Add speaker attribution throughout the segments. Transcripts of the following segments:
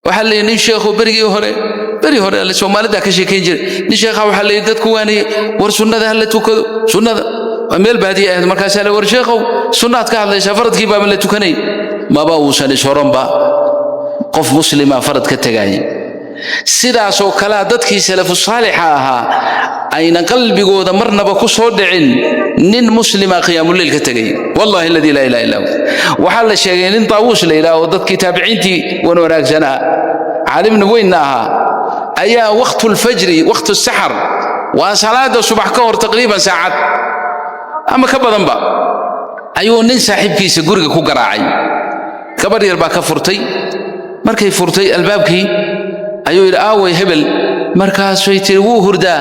Speaker 1: وحلي نين شيخ بري هوري اللي سومالي دا كشيكين جير نين شيخ وحلي ددكو واني ور سنة هل توكدو سنة ميل بادي اهد مركاس هل ور شيخ سنة كهدليسا فردكي با مل توكني ما با وسن شورن با قف مسلمه فرد كتغاي sidaas oo kala dadkii salafus saalix ahaa ayna qalbigooda marnaba ku soo dhicin nin muslima qiyaamul leelka tagay wallahi alladhi la ilaha illa hu waxa la sheegay nin taawus leeyahay dadkii taabiciintii wan wanaagsanaa caalimna weyn ahaa ayaa waqtul fajr waqtul sahar wa salaada subax ka hor taqriiban saacad ama ka badan ba ayuu nin saaxiibkiisa guriga ku garaacay kabar yar baa ka furtay markay furtay albaabkii ayuu yiri aaway hebel markaas way tiri wuu hurdaa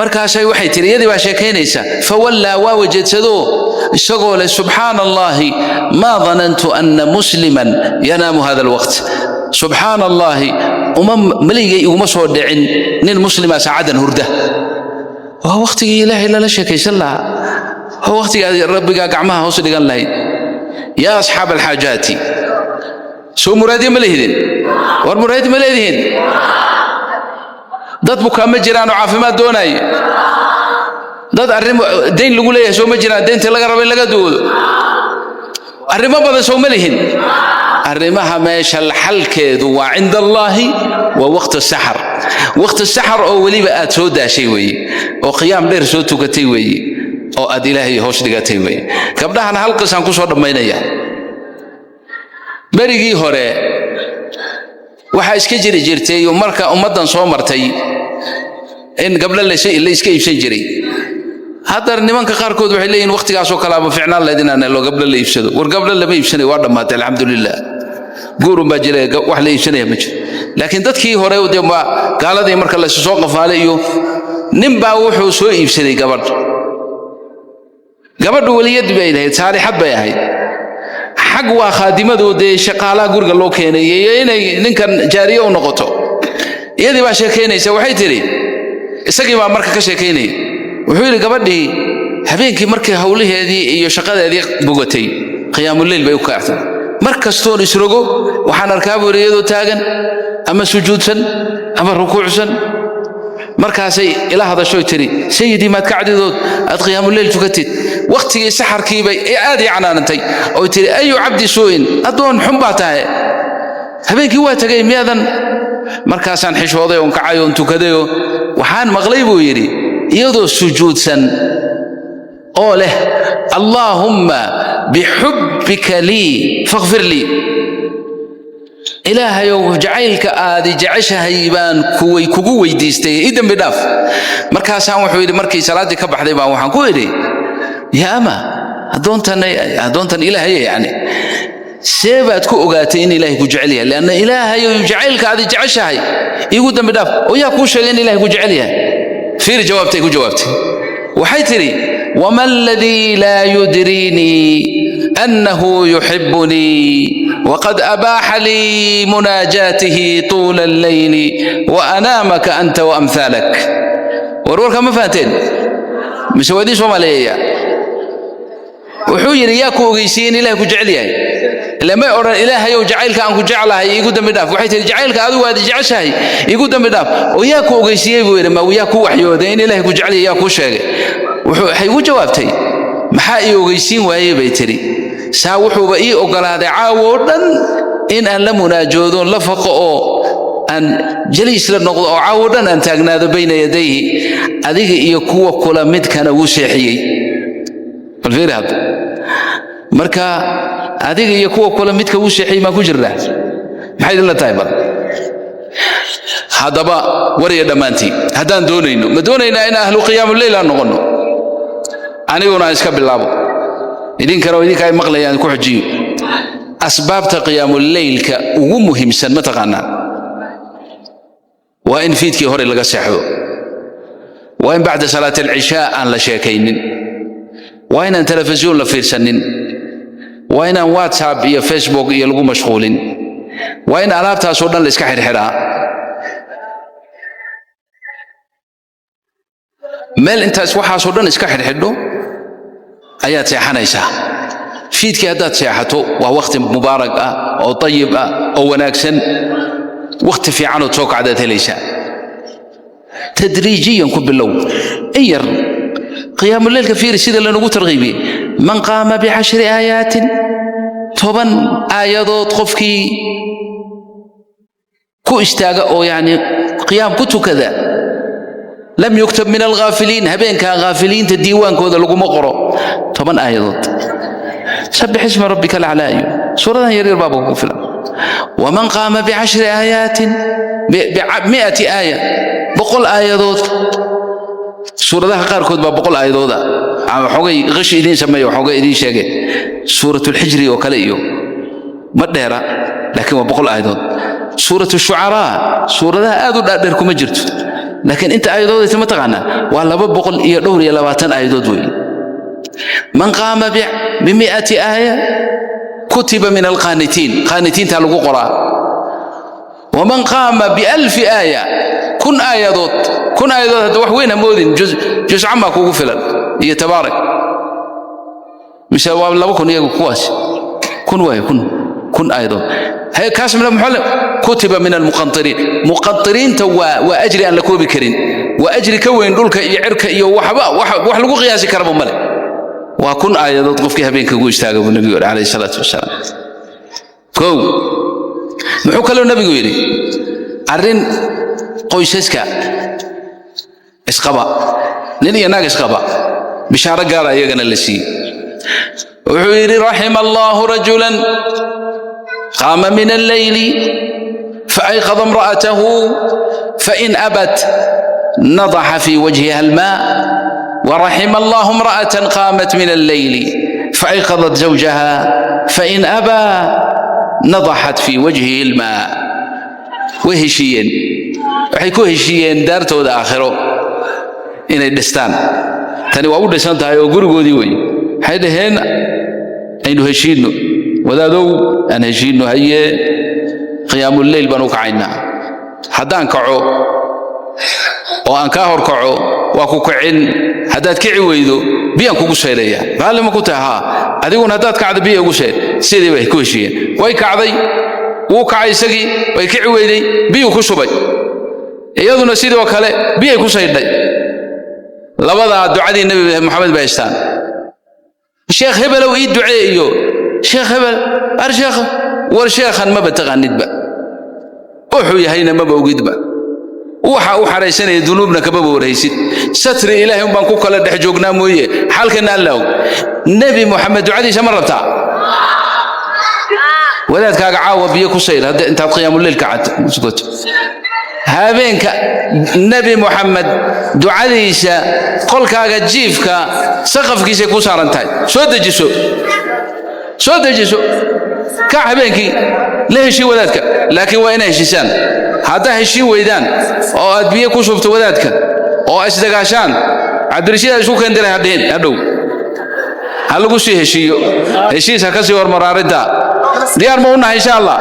Speaker 1: markaas ay waxay tiri yadi baa sheekeynaysa fawalla wa wajadado isagoo le subhanallahi ma dhanantu anna musliman yanamu hadha alwaqt subhanallahi maligay uma soo dhicin nin muslima saacadan hurda waa waqtiga ilaahay la sheekaysan laha waa waqtiga rabbiga gacmaha hoos dhigan lahayd ya ashaab alhajati soo muraadi ma leeyihiin war muraadi ma leeyihiin dad buka ma jiraan oo caafimaad doonay dad arrimo deyn lagu leeyahay soo ma jiraan deynta laga rabo in laga doodo arrimo badan soo ma leeyihiin arrimaha meesha xalkeedu waa cinda Allahi wa waqt as-sahar waqt as-sahar oo waliba aad soo daashay way oo qiyaam dheer soo tukatay way oo aad ilaahay hoos dhigatay way gabdhahan halqasan ku soo dhameynaya بريغي هوري waxa iska jiri jirtay oo marka ummadan soo martay in gabdha la shay la iska iibsan jiray hadar nimanka qaar kood waxay leeyihiin waqtigaas oo kala ma fiicnaan leedinaan loo gabdha la iibsado war gabdha lama iibsanay waa dhamaatay alxamdulillah guurun baa jiray wax la iibsanay ma jiro laakiin dadkii hore oo dema gaaladii marka la soo qafaalay iyo nin baa wuxuu soo iibsaday gabadhu waliyad bay ahayd saalixad bay ahayd حق وخادمته دي شقاله غورغا لو كeenay inay ninkan jaariyo u noqoto iyadii baa sheekeynaysa waxay tiri isagii baa marka ka sheekeynay wuxuu yiri gabadhii habeenkii markii hawlaheedii iyo shaqadeedii bogatay qiyaamul leyl bay u kaartay markastoo isrogo waxaan arkaa buuriyadu taagan ama sujuudsan ama rukuucsan markaasay ila hadasho tiri sayidi ma kacdidood ad qiyaamul leyl tukatid waqtigii saxarkii bay aadi canaanantay oo tiri ayu abdi sooyin adoon xumbaatahay habeenkii waa tagay miyadan markaasan xishooday oo kacayo tukadayo waxaan maqlay buu yiri iyadoo sujuudsan oo leh allahumma bihubbika li faghfir li ilaahay oo jacaylka aadi jeceshahay baan kugu weydiistay idan bidaaf markaasaan wuxuu yiri markii salaadii ka baxday baan waxaan ku yiri يا أما أدونتن إلهي يعني سيبات كو أغاتي إن إلهي كجعليها لأن إلهي يجعلك هذه جعشها يقول دم بداف ويا كوشا إن إلهي كجعليها فير جوابتي وحيتري وما الذي لا يدريني أنه يحبني وقد أباح لي مناجاته طول الليل وأنامك أنت وأمثالك ورورك مفاتين مسوادي صومالية wuxuu yiri yaa ku ogeysiin ilaahay ku jecel yahay lama oran ilaahay oo jacaylka aan ku jecelahay igu dambi dhaaf waxay tiri jacaylka adigu waad jeceshahay igu dambi dhaaf oo yaa ku ogeysiyay buu yiri ma yaa ku waxyooday in ilaahay ku jecel yahay yaa ku sheegay waxay u jawaabtay maxaa ii ogeysiin waayay bay tiri saa wuxuu ii ogolaaday caawo dhan in aan la munaajoodo la faqo oo aan jaliis la noqdo oo caawo dhan aan taagnaado bayna yadayhi adiga iyo kuwa kula mid kana uu seexiyay balfiirad marka adiga iyo kuwa kula midka uu sheexay ma ku jiraa maxay la tahay bal hadaba wariya dhamaantii hadaan doonayno ma doonayna in ahlu qiyaamul leyl aan noqono aniguna iska bilaabo idin karo idinka ay maqlayaan ku xujiyo asbaabta qiyaamul leylka ugu muhiimsan ma taqaanaa waa in fiidkii hore laga seexdo waa in bacda salaat al-isha aan la sheekaynin waa in telefisyon la fiirsanin waa in WhatsApp iyo Facebook iyo lagu mashquulin waa in alaabtaas oo dhan la iska xirxiraa meel intaas waxaas oo dhan iska xirxidho ayaad seexanaysaa fiidkii haddaad seexato waa waqti mubaarak ah oo tayyib ah oo wanaagsan وقت في عنو توقع ذات ليس تدريجيا كبلو اير قيام الليل كثير سيد اللي نقول ترغيبي من قام ب10 آيات طبعا آيات خفكي كو استاغ او يعني قيام كتو كذا لم يكتب من الغافلين هبين كان غافلين تديوان كذا لقوا مقرأ طبعا آيات سبح اسم ربك الأعلى سورة يرير بابه فلان ومن قام ب10 آيات 100 آية بقول آيات سورة ذا قار كتب بقول آيات ذا حوجي غش إدين سميه حوجي إدين شيء سورة الحجر وكليه مدهرة لكن بقول آيات سورة الشعراء سورة ذا آذو داركم مجرد لكن أنت آيات ذا ما تغنى ولا بقول يدور يلا واتن آيات ذوي من قام ب100 آية كتب من القانتين قانتين تلقوا قراء ومن قام ب1000 آية كن آيات وحوين مودين جزء عما كوفلا هي تبارك مش لا بكون يا كواس كن آيات هي كاس من المحل كتب من المقنطرين مقنطرين توا وأجري أن لكوا بكرين وأجري كوين دولك يعرك يو وحلقوا قياسي كرب ملك وكن آيات قفكها بينك ويشتاق النبي عليه الصلاة والسلام كو محوك له النبي يقول أرين قويسسك اسقبا نيني ناق اسقبا بشارة قارة يغنى اللسي وحويري رحم الله رجلا قام من الليل فأيقظ امرأته فإن أبت نضح في وجهها الماء ورحم الله امرأة قامت من الليل فأيقظت زوجها فإن أبى نضحت في وجهه الماء وهشيين وحيكو هشيين دارتو ذا آخره إن الدستان تاني وأود سنتها يقولوا وي هيدا هنا أينو هشينو وذا ذو أن هشينو هي قيام الليل بنوك عينا حدان كعو وأن كاهر كعو وأكو كعين هداد كعي ويدو بيان كوكو سيريا فهل ما كنت ها أديكون هداد كعد بيا كوكو سير سيدي وي كوشيين وي كعدي وكعي سقي وي كعي ويدي بيو كوشبي يدنا سيدي وكاله بيا كوكو سيردي لبدا دعاء النبي محمد بايستان الشيخ هبل ويد دعائيو شيخ هبل أرشيخ ورشيخا ما بتغنيد بقى وحو يهينا ما بوجد بقى وحا حريسنا ذنوبنا كباب وريسيد ستر إلهي وبان كوكا لدح جوجنا مويه حالكنا الله نبي محمد دعادي سمر بتاع وذات كاغا عاوه بيكو سيل هذا انت قيام الليل كعد سكوت هابينك نبي محمد دعاديسا قل كاغا جيفكا سقف كيسي كو سارنتاي سو دجيسو كعبينكي ليش وذاتك لكن وين هشيسان هذا هشي ويدان او ادبيه كو شفت وذاتك او اسدغاشان عبد الرشيد شو كان دير هدو هل لو شي هشيس كسي ور مراردا ديار مونا ان شاء الله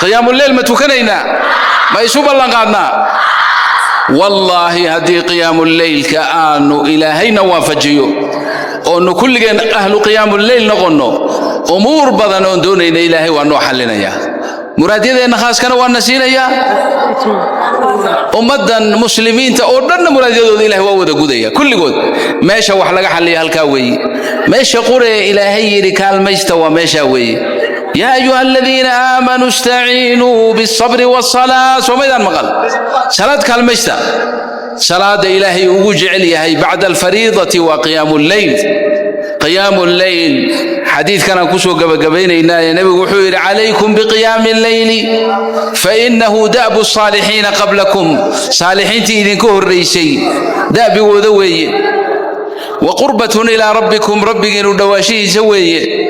Speaker 1: قيام الليل ما توكنينا ما يسوب الله قادنا والله هدي قيام الليل كانه الهينا وافجيو oo kulligeen ahlu qiyaamul layl noqono umur badan oo doonayna ilaahay waa noo xalinaya muraadiyadeena khaaskana waa nasiinaya ummadan muslimiinta oo dhan muraadiyadooda ilaahay waa wada gudaya kulligood meesha wax laga xaliyo halka weey meesha quree ilaahay yiri kaalmaysta waa meesha weey يا أيها الذين آمنوا استعينوا بالصبر والصلاة وماذا مقال صلاة كالمجتة صلاة إلهي وجعل يهي بعد الفريضة وقيام الليل قيام الليل حديث كان كسو قبين إنا نبي وحير عليكم بقيام الليل فإنه دأب الصالحين قبلكم صالحين تيدين كهر الرئيسي دأب وذوي وقربة إلى ربكم ربك ندواشي سوي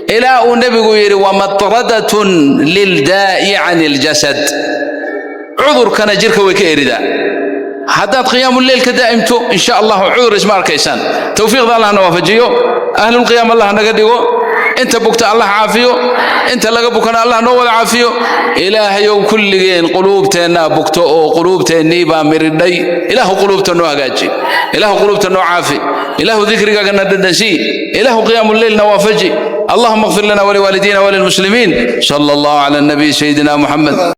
Speaker 1: إلى النبي ومطردة للداء عن الجسد عذر كان جرك وكيردا حداد قيام الليل كدائمته إن شاء الله عذر اسمار كيسان توفيق الله نوافجيو أهل القيام الله نقديو أنت بكت الله عافيو أنت لقبكنا الله نوال عافيو إلهي كل جين قلوبتنا بكتو قلوبتنا بامردي إله قلوبتنا أجاجي إله قلوبتنا عافي إله ذكرك كنا دنسي إله قيام الليل نوافجي اللهم اغفر لنا ولوالدينا وللمسلمين صلى الله على النبي سيدنا محمد